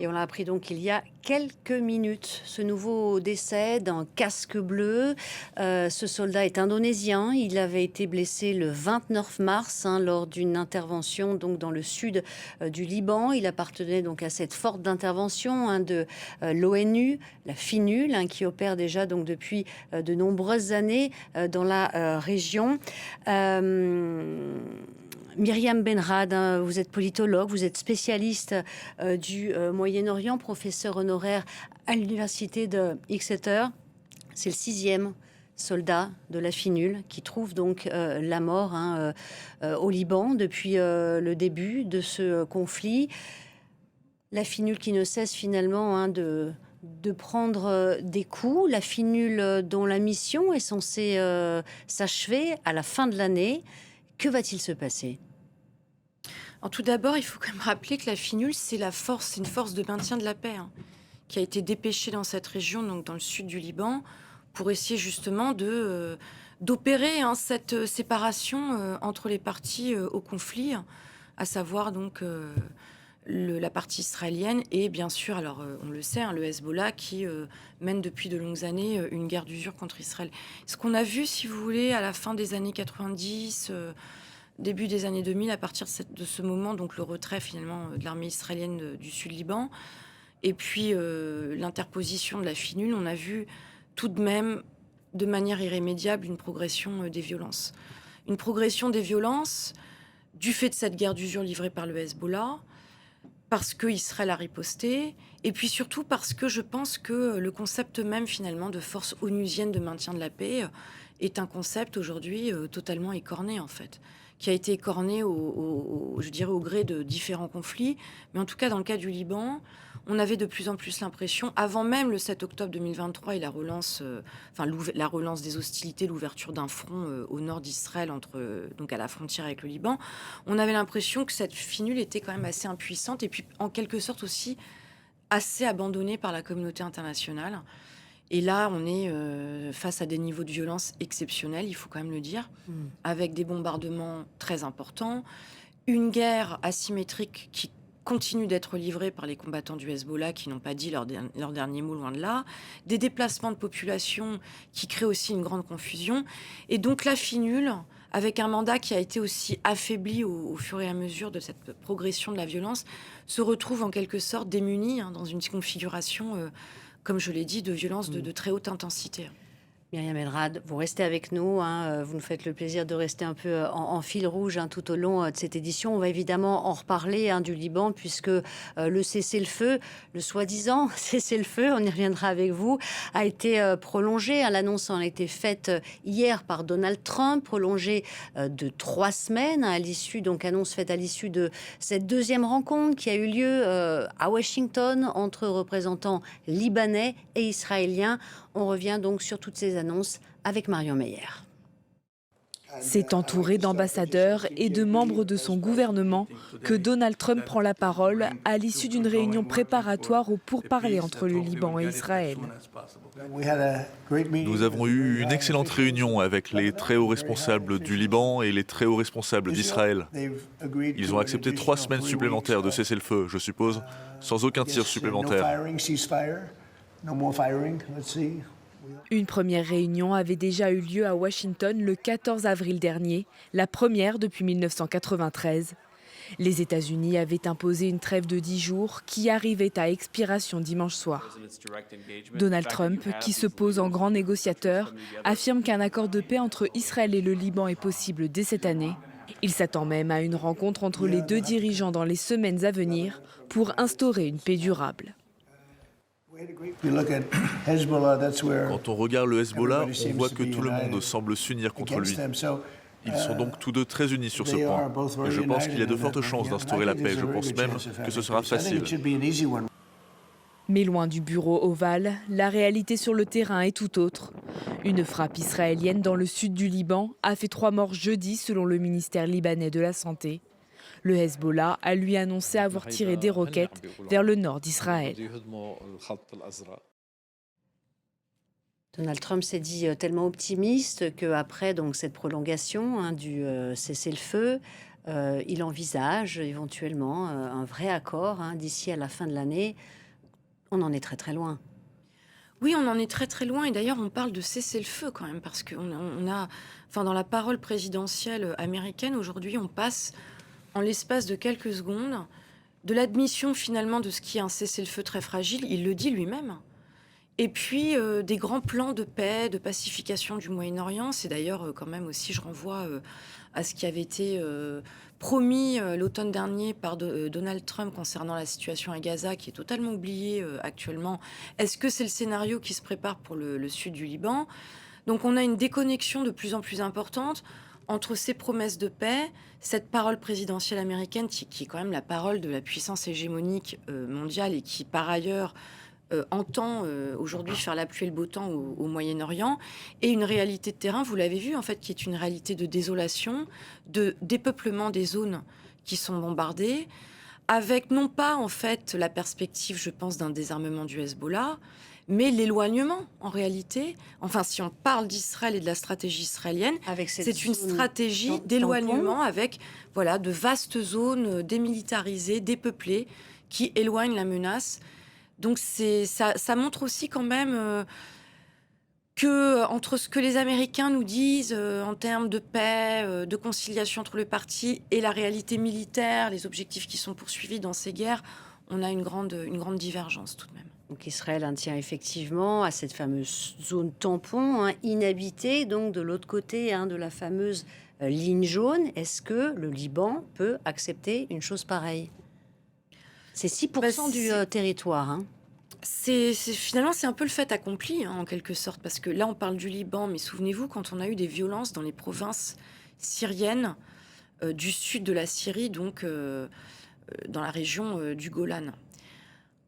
Et on l'a appris donc il y a quelques minutes. Ce nouveau décès d'un casque bleu. Ce soldat est indonésien. Il avait été blessé le 29 mars lors d'une intervention donc dans le sud du Liban. Il appartenait donc à cette force d'intervention de l'ONU, la FINUL, qui opère déjà donc depuis de nombreuses années dans la région. Myriam Benrad, vous êtes politologue, vous êtes spécialiste du Moyen-Orient, professeur honoraire à l'université de Exeter. C'est le 6e soldat de la FINUL qui trouve donc la mort au Liban depuis le début de ce conflit. La FINUL qui ne cesse finalement de prendre des coups. La FINUL dont la mission est censée s'achever à la fin de l'année. Que va-t-il se passer ? Alors, tout d'abord, il faut quand même rappeler que la FINUL, c'est une force de maintien de la paix, qui a été dépêchée dans cette région, donc dans le sud du Liban, pour essayer justement d'opérer cette séparation entre les parties au conflit, à savoir donc la partie israélienne et bien sûr, alors on le sait, le Hezbollah qui mène depuis de longues années une guerre d'usure contre Israël. Ce qu'on a vu, si vous voulez, à la fin des années 90, début des années 2000, à partir de ce moment, donc le retrait finalement de l'armée israélienne du sud Liban, et puis l'interposition de la FINUL, on a vu tout de même, de manière irrémédiable, une progression des violences. Une progression des violences du fait de cette guerre d'usure livrée par le Hezbollah, parce qu'Israël a riposté, et puis surtout parce que je pense que le concept même finalement de force onusienne de maintien de la paix est un concept aujourd'hui totalement écorné en fait, qui a été écorné je dirais au gré de différents conflits, mais en tout cas dans le cas du Liban, on avait de plus en plus l'impression, avant même le 7 octobre 2023 et la relance, la relance des hostilités, l'ouverture d'un front au nord d'Israël, donc à la frontière avec le Liban, on avait l'impression que cette FINUL était quand même assez impuissante et puis en quelque sorte aussi assez abandonnée par la communauté internationale. Et là, on est face à des niveaux de violence exceptionnels, il faut quand même le dire, avec des bombardements très importants, une guerre asymétrique qui continue d'être livrée par les combattants du Hezbollah qui n'ont pas dit leur dernier mot, loin de là, des déplacements de population qui créent aussi une grande confusion. Et donc la FINUL, avec un mandat qui a été aussi affaibli au fur et à mesure de cette progression de la violence, se retrouve en quelque sorte démunie dans une configuration, comme je l'ai dit, de violence de très haute intensité. Myriam Benrad, vous restez avec nous. Vous nous faites le plaisir de rester un peu en fil rouge tout au long de cette édition. On va évidemment en reparler du Liban, puisque le cessez-le-feu, le soi-disant cessez-le-feu, on y reviendra avec vous, a été prolongé. L'annonce en a été faite hier par Donald Trump, prolongée de 3 semaines, à l'issue, donc annonce faite à l'issue de cette deuxième rencontre qui a eu lieu à Washington entre représentants libanais et israéliens. On revient donc sur toutes ces annonces avec Marion Meyer. C'est entouré d'ambassadeurs et de membres de son gouvernement que Donald Trump prend la parole à l'issue d'une réunion préparatoire aux pourparlers entre le Liban et Israël. Nous avons eu une excellente réunion avec les très hauts responsables du Liban et les très hauts responsables d'Israël. Ils ont accepté 3 semaines supplémentaires de cessez-le-feu, je suppose, sans aucun tir supplémentaire. Une première réunion avait déjà eu lieu à Washington le 14 avril dernier, la première depuis 1993. Les États-Unis avaient imposé une trêve de 10 jours qui arrivait à expiration dimanche soir. Donald Trump, qui se pose en grand négociateur, affirme qu'un accord de paix entre Israël et le Liban est possible dès cette année. Il s'attend même à une rencontre entre les deux dirigeants dans les semaines à venir pour instaurer une paix durable. Quand on regarde le Hezbollah, on voit que tout le monde semble s'unir contre lui. Ils sont donc tous deux très unis sur ce point. Et je pense qu'il y a de fortes chances d'instaurer la paix. Je pense même que ce sera facile. Mais loin du bureau ovale, la réalité sur le terrain est tout autre. Une frappe israélienne dans le sud du Liban a fait 3 morts jeudi selon le ministère libanais de la Santé. Le Hezbollah a lui annoncé avoir tiré des roquettes vers le nord d'Israël. Donald Trump s'est dit tellement optimiste qu'après donc cette prolongation du cessez-le-feu, Il envisage éventuellement un vrai accord d'ici à la fin de l'année. On en est très très loin. Oui, on en est très très loin et d'ailleurs on parle de cessez-le-feu quand même parce enfin dans la parole présidentielle américaine aujourd'hui, on passe en l'espace de quelques secondes de l'admission finalement de ce qui est un cessez-le-feu très fragile, il le dit lui-même. Et puis des grands plans de paix, de pacification du Moyen-Orient. C'est d'ailleurs quand même aussi, je renvoie à ce qui avait été promis l'automne dernier par Donald Trump concernant la situation à Gaza, qui est totalement oubliée actuellement. Est-ce que c'est le scénario qui se prépare pour le sud du Liban? Donc on a une déconnexion de plus en plus importante entre ces promesses de paix, cette parole présidentielle américaine qui est quand même la parole de la puissance hégémonique mondiale et qui par ailleurs entend aujourd'hui faire la pluie et le beau temps au Moyen-Orient, et une réalité de terrain, vous l'avez vu, en fait, qui est une réalité de désolation, de dépeuplement des zones qui sont bombardées, avec non pas, en fait, la perspective, je pense, d'un désarmement du Hezbollah, mais l'éloignement, en réalité. Enfin, si on parle d'Israël et de la stratégie israélienne, c'est une stratégie d'éloignement avec de vastes zones démilitarisées, dépeuplées, qui éloignent la menace. Donc ça montre aussi quand même que entre ce que les Américains nous disent en termes de paix, de conciliation entre les partis et la réalité militaire, les objectifs qui sont poursuivis dans ces guerres, on a une grande divergence tout de même. Donc Israël tient effectivement à cette fameuse zone tampon inhabitée, donc de l'autre côté de la fameuse ligne jaune. Est-ce que le Liban peut accepter une chose pareille ? C'est 6% du territoire. Finalement, c'est un peu le fait accompli, en quelque sorte, parce que là, on parle du Liban, mais souvenez-vous, quand on a eu des violences dans les provinces syriennes du sud de la Syrie, donc dans la région du Golan,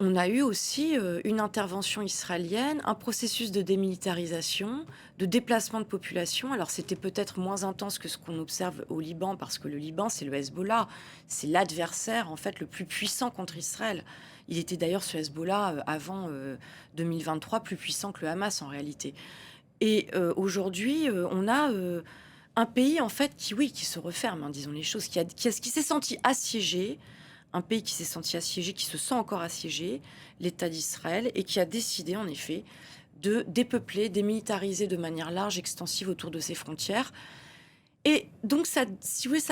on a eu aussi une intervention israélienne, un processus de démilitarisation, de déplacement de population. Alors, c'était peut-être moins intense que ce qu'on observe au Liban, parce que le Liban, c'est le Hezbollah. C'est l'adversaire, en fait, le plus puissant contre Israël. Il était d'ailleurs, ce Hezbollah, avant 2023, plus puissant que le Hamas, en réalité. Et aujourd'hui, on a un pays, en fait, qui se referme, disons les choses, qui s'est senti assiégé, un pays qui s'est senti assiégé, qui se sent encore assiégé, l'État d'Israël, et qui a décidé, en effet, de dépeupler, démilitariser de manière large, extensive autour de ses frontières. Et donc, ça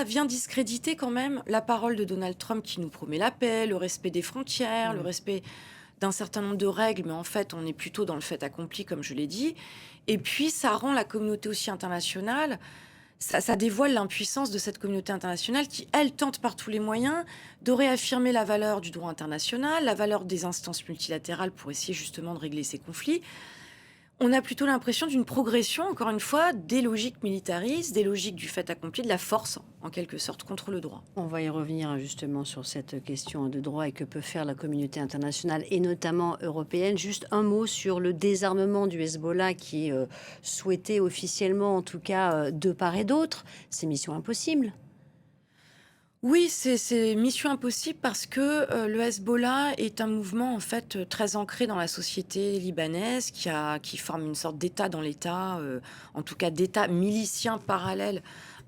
vient discréditer quand même la parole de Donald Trump qui nous promet la paix, le respect des frontières, le respect d'un certain nombre de règles, mais en fait, on est plutôt dans le fait accompli, comme je l'ai dit. Et puis, ça rend la communauté aussi internationale... Ça dévoile l'impuissance de cette communauté internationale qui, elle, tente par tous les moyens de réaffirmer la valeur du droit international, la valeur des instances multilatérales pour essayer justement de régler ces conflits. On a plutôt l'impression d'une progression, encore une fois, des logiques militaristes, des logiques du fait accompli, de la force, en quelque sorte, contre le droit. On va y revenir justement sur cette question de droit et que peut faire la communauté internationale, et notamment européenne. Juste un mot sur le désarmement du Hezbollah qui est souhaité officiellement, en tout cas, de part et d'autre. C'est mission impossible. Oui, c'est mission impossible parce que le Hezbollah est un mouvement en fait très ancré dans la société libanaise qui forme une sorte d'État dans l'État, en tout cas d'État milicien parallèle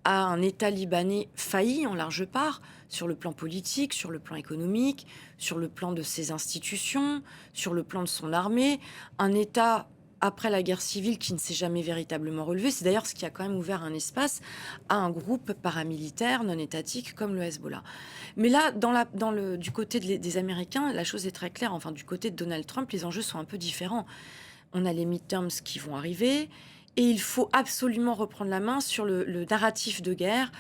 à un État libanais failli en large part sur le plan politique, sur le plan économique, sur le plan de ses institutions, sur le plan de son armée, un État après la guerre civile qui ne s'est jamais véritablement relevé. C'est d'ailleurs ce qui a quand même ouvert un espace à un groupe paramilitaire non étatique comme le Hezbollah. Mais là, du côté des Américains, la chose est très claire. Enfin, du côté de Donald Trump, les enjeux sont un peu différents. On a les midterms qui vont arriver et il faut absolument reprendre la main sur le narratif de guerre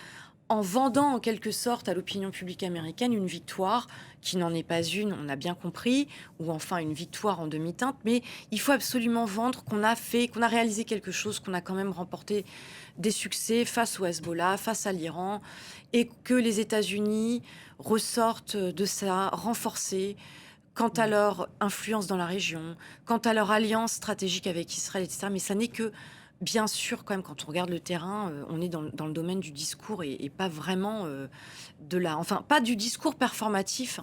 en vendant en quelque sorte à l'opinion publique américaine une victoire qui n'en est pas une, on a bien compris, ou enfin une victoire en demi-teinte, mais il faut absolument vendre qu'on a réalisé quelque chose, qu'on a quand même remporté des succès face au Hezbollah, face à l'Iran, et que les États-Unis ressortent de ça renforcés quant à leur influence dans la région, quant à leur alliance stratégique avec Israël, etc. Mais ça n'est que... Bien sûr, quand même, quand on regarde le terrain, on est dans le domaine du discours et pas vraiment pas du discours performatif.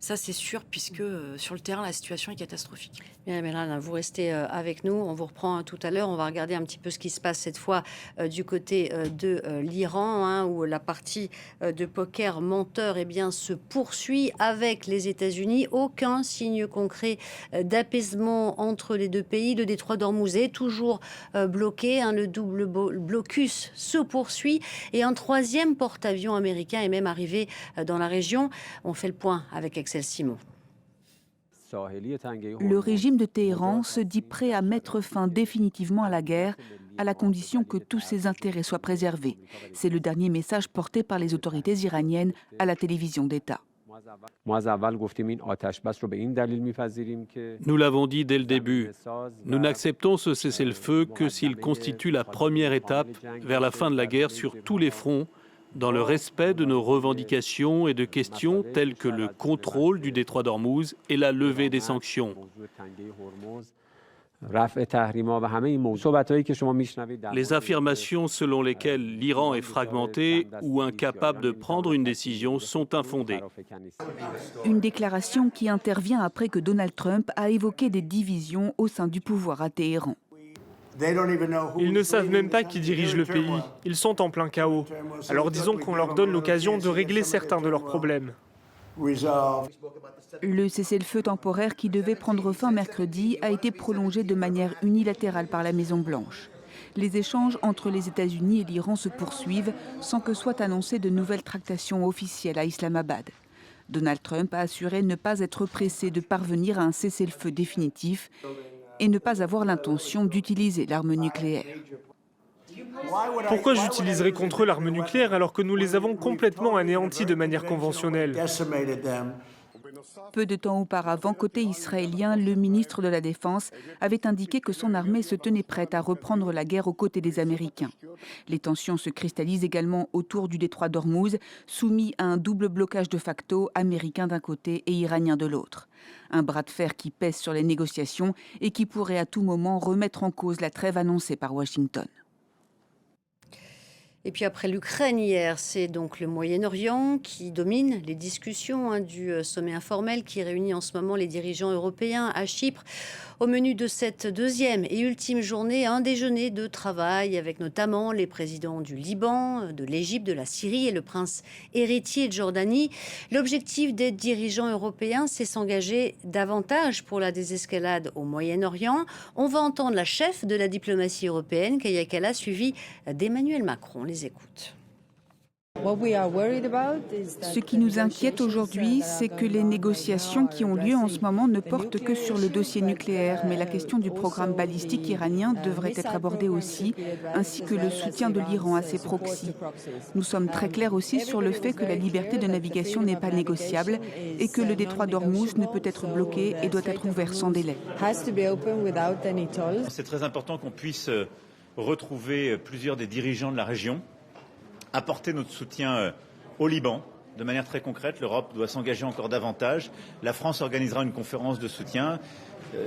Ça, c'est sûr, puisque sur le terrain, la situation est catastrophique. Bien, Benrad, vous restez avec nous. On vous reprend tout à l'heure. On va regarder un petit peu ce qui se passe cette fois du côté de l'Iran, hein, où la partie de poker menteur se poursuit avec les États-Unis. Aucun signe concret d'apaisement entre les deux pays. Le détroit d'Ormuz est toujours bloqué. Hein, le double blocus se poursuit. Et un troisième porte-avions américain est même arrivé dans la région. On fait le point avec Axel Simon. Le régime de Téhéran se dit prêt à mettre fin définitivement à la guerre, à la condition que tous ses intérêts soient préservés. C'est le dernier message porté par les autorités iraniennes à la télévision d'État. Nous l'avons dit dès le début, nous n'acceptons ce cessez-le-feu que s'il constitue la première étape vers la fin de la guerre sur tous les fronts, dans le respect de nos revendications et de questions telles que le contrôle du détroit d'Ormuz et la levée des sanctions. Les affirmations selon lesquelles l'Iran est fragmenté ou incapable de prendre une décision sont infondées. Une déclaration qui intervient après que Donald Trump a évoqué des divisions au sein du pouvoir à Téhéran. Ils ne savent même pas qui dirige le pays. Ils sont en plein chaos. Alors disons qu'on leur donne l'occasion de régler certains de leurs problèmes. Le cessez-le-feu temporaire qui devait prendre fin mercredi a été prolongé de manière unilatérale par la Maison-Blanche. Les échanges entre les États-Unis et l'Iran se poursuivent sans que soient annoncées de nouvelles tractations officielles à Islamabad. Donald Trump a assuré ne pas être pressé de parvenir à un cessez-le-feu définitif et ne pas avoir l'intention d'utiliser l'arme nucléaire. Pourquoi j'utiliserais contre eux l'arme nucléaire alors que nous les avons complètement anéantis de manière conventionnelle ? Peu de temps auparavant, côté israélien, le ministre de la Défense avait indiqué que son armée se tenait prête à reprendre la guerre aux côtés des Américains. Les tensions se cristallisent également autour du détroit d'Ormuz, soumis à un double blocage de facto, américain d'un côté et iranien de l'autre. Un bras de fer qui pèse sur les négociations et qui pourrait à tout moment remettre en cause la trêve annoncée par Washington. Et puis après l'Ukraine hier, c'est donc le Moyen-Orient qui domine les discussions du sommet informel qui réunit en ce moment les dirigeants européens à Chypre. Au menu de cette deuxième et ultime journée, un déjeuner de travail avec notamment les présidents du Liban, de l'Égypte, de la Syrie et le prince héritier de Jordanie. L'objectif des dirigeants européens, c'est s'engager davantage pour la désescalade au Moyen-Orient. On va entendre la chef de la diplomatie européenne, Kaja Kallas, suivie d'Emmanuel Macron. On les écoute. Ce qui nous inquiète aujourd'hui, c'est que les négociations qui ont lieu en ce moment ne portent que sur le dossier nucléaire, mais la question du programme balistique iranien devrait être abordée aussi, ainsi que le soutien de l'Iran à ses proxys. Nous sommes très clairs aussi sur le fait que la liberté de navigation n'est pas négociable et que le détroit d'Ormuz ne peut être bloqué et doit être ouvert sans délai. C'est très important qu'on puisse retrouver plusieurs des dirigeants de la région, apporter notre soutien au Liban de manière très concrète. L'Europe doit s'engager encore davantage. La France organisera une conférence de soutien.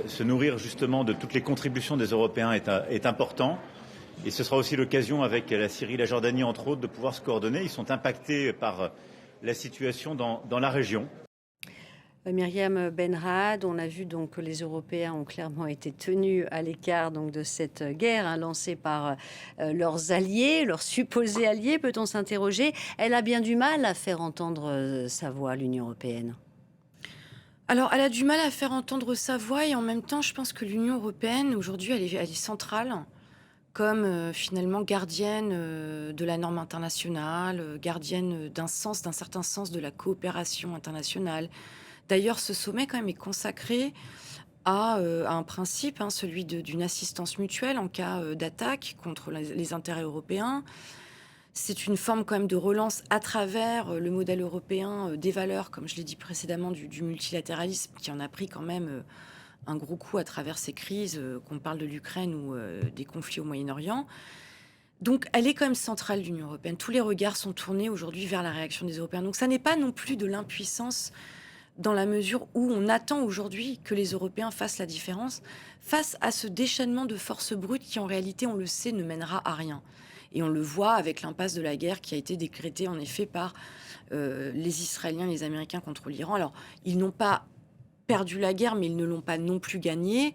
Se nourrir justement de toutes les contributions des Européens est important. Et ce sera aussi l'occasion avec la Syrie et la Jordanie, entre autres, de pouvoir se coordonner. Ils sont impactés par la situation dans la région. Myriam Benrad, on a vu donc que les Européens ont clairement été tenus à l'écart donc de cette guerre lancée par leurs alliés, leurs supposés alliés, peut-on s'interroger. Elle a bien du mal à faire entendre sa voix, l'Union européenne. Alors, elle a du mal à faire entendre sa voix et en même temps, je pense que l'Union européenne, aujourd'hui, elle est centrale comme finalement gardienne de la norme internationale, gardienne d'un certain sens de la coopération internationale. D'ailleurs, ce sommet, quand même, est consacré à un principe, celui d'une assistance mutuelle en cas d'attaque contre les intérêts européens. C'est une forme, quand même, de relance à travers le modèle européen des valeurs, comme je l'ai dit précédemment, du multilatéralisme, qui en a pris quand même un gros coup à travers ces crises, qu'on parle de l'Ukraine ou des conflits au Moyen-Orient. Donc, elle est quand même centrale, l'Union européenne. Tous les regards sont tournés aujourd'hui vers la réaction des Européens. Donc, ça n'est pas non plus de l'impuissance dans la mesure où on attend aujourd'hui que les Européens fassent la différence face à ce déchaînement de forces brutes qui, en réalité, on le sait, ne mènera à rien. Et on le voit avec l'impasse de la guerre qui a été décrétée en effet par les Israéliens et les Américains contre l'Iran. Alors, ils n'ont pas perdu la guerre, mais ils ne l'ont pas non plus gagnée.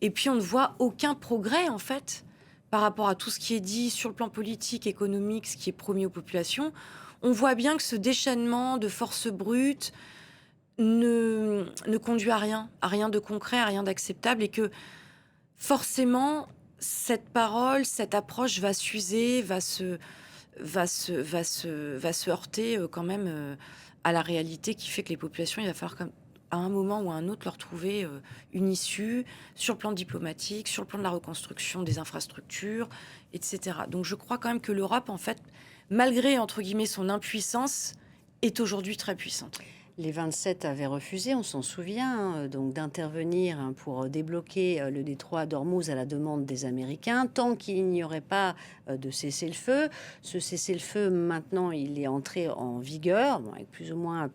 Et puis, on ne voit aucun progrès, en fait, par rapport à tout ce qui est dit sur le plan politique, économique, ce qui est promis aux populations. On voit bien que ce déchaînement de forces brutes ne conduit à rien de concret, à rien d'acceptable, et que forcément, cette parole, cette approche va s'user, va se heurter quand même à la réalité qui fait que les populations, il va falloir à un moment ou à un autre leur trouver une issue sur le plan diplomatique, sur le plan de la reconstruction des infrastructures, etc. Donc je crois quand même que l'Europe, en fait, malgré, entre guillemets, son impuissance, est aujourd'hui très puissante. Les 27 avaient refusé, on s'en souvient, donc d'intervenir pour débloquer le détroit d'Ormuz à la demande des Américains, tant qu'il n'y aurait pas de cessez-le-feu. Ce cessez-le-feu, maintenant, il est entré en vigueur, bon, avec plus ou moins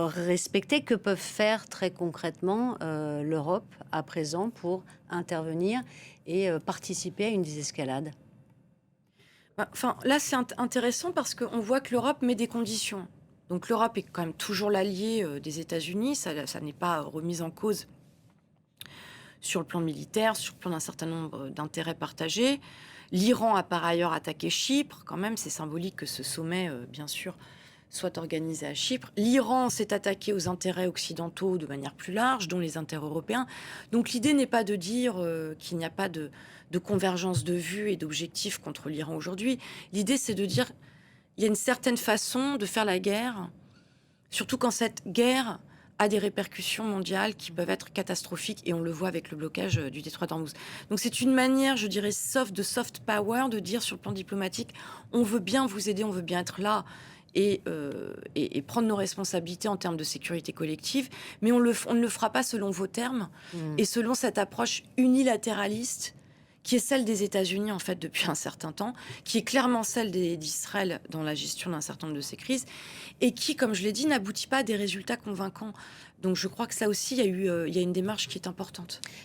respecté. Que peuvent faire très concrètement l'Europe à présent pour intervenir et participer à une désescalade? Enfin, là, c'est intéressant parce qu'on voit que l'Europe met des conditions. Donc l'Europe est quand même toujours l'allié des États-Unis, ça n'est pas remis en cause sur le plan militaire, sur le plan d'un certain nombre d'intérêts partagés. L'Iran a par ailleurs attaqué Chypre, quand même, c'est symbolique que ce sommet, bien sûr, soit organisé à Chypre. L'Iran s'est attaqué aux intérêts occidentaux de manière plus large, dont les intérêts européens. Donc l'idée n'est pas de dire qu'il n'y a pas de convergence de vues et d'objectifs contre l'Iran aujourd'hui. L'idée, c'est de dire il y a une certaine façon de faire la guerre, surtout quand cette guerre a des répercussions mondiales qui peuvent être catastrophiques, et on le voit avec le blocage du détroit d'Ormuz. Donc c'est une manière, je dirais, de soft power, de dire sur le plan diplomatique, on veut bien vous aider, on veut bien être là et prendre nos responsabilités en termes de sécurité collective, mais on ne le fera pas selon vos termes et selon cette approche unilatéraliste qui est celle des États-Unis, en fait, depuis un certain temps, qui est clairement celle d'Israël dans la gestion d'un certain nombre de ces crises, et qui, comme je l'ai dit, n'aboutit pas à des résultats convaincants. Donc je crois que ça aussi, il y a une démarche qui est importante.